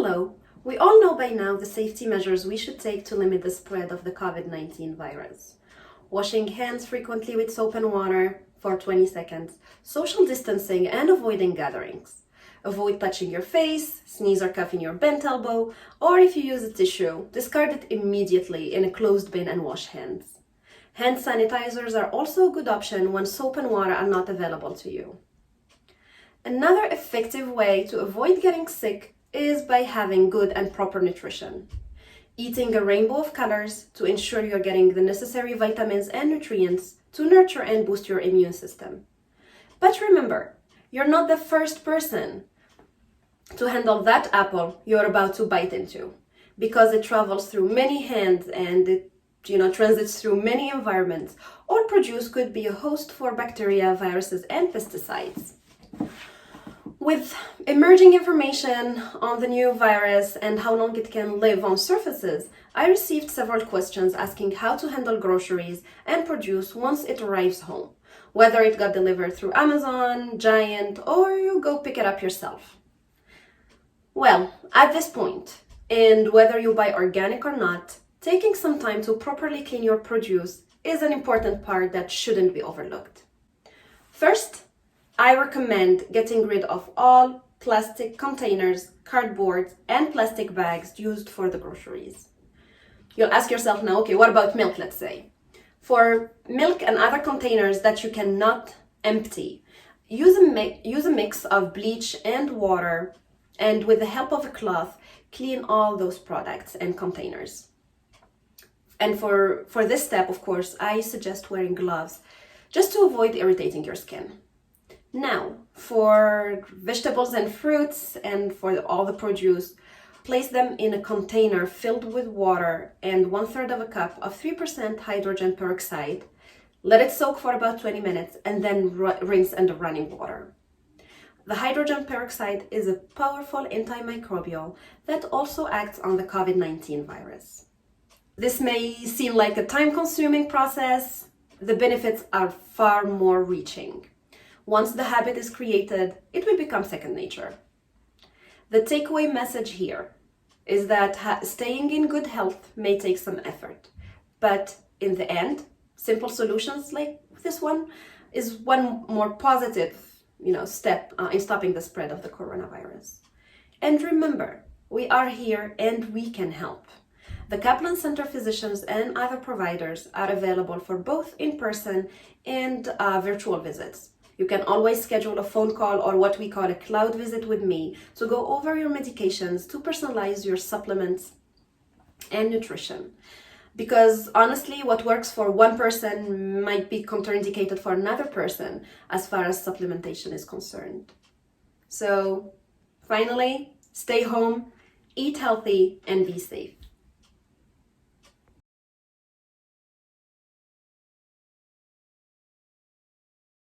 Hello! We all know by now the safety measures we should take to limit the spread of the COVID-19 virus. Washing hands frequently with soap and water for 20 seconds, social distancing and avoiding gatherings. Avoid touching your face, sneeze or cough in your bent elbow, or if you use a tissue, discard it immediately in a closed bin and wash hands. Hand sanitizers are also a good option when soap and water are not available to you. Another effective way to avoid getting sick is by having good and proper nutrition. Eating a rainbow of colors to ensure you're getting the necessary vitamins and nutrients to nurture and boost your immune system. But remember, you're not the first person to handle that apple you're about to bite into, because it travels through many hands and it transits through many environments. All produce could be a host for bacteria, viruses, and pesticides. With emerging information on the new virus and how long it can live on surfaces, I received several questions asking how to handle groceries and produce once it arrives home, whether it got delivered through Amazon, Giant, or you go pick it up yourself. Well, at this point, and whether you buy organic or not, taking some time to properly clean your produce is an important part that shouldn't be overlooked. First, I recommend getting rid of all plastic containers, cardboard, and plastic bags used for the groceries. You'll ask yourself now, okay, what about milk, let's say? For milk and other containers that you cannot empty, use a mix of bleach and water, and with the help of a cloth, clean all those products and containers. And for this step, of course, I suggest wearing gloves just to avoid irritating your skin. Now, for vegetables and fruits and for all the produce, place them in a container filled with water and 1/3 of a cup of 3% hydrogen peroxide. Let it soak for about 20 minutes and then rinse under running water. The hydrogen peroxide is a powerful antimicrobial that also acts on the COVID-19 virus. This may seem like a time-consuming process. The benefits are far more reaching. Once the habit is created, it will become second nature. The takeaway message here is that staying in good health may take some effort, but in the end, simple solutions like this one is one more positive, step in stopping the spread of the coronavirus. And remember, we are here and we can help. The Kaplan Center physicians and other providers are available for both in-person and virtual visits. You can always schedule a phone call or what we call a cloud visit with me to go over your medications, to personalize your supplements and nutrition. Because honestly, what works for one person might be contraindicated for another person as far as supplementation is concerned. So finally, stay home, eat healthy, and be safe.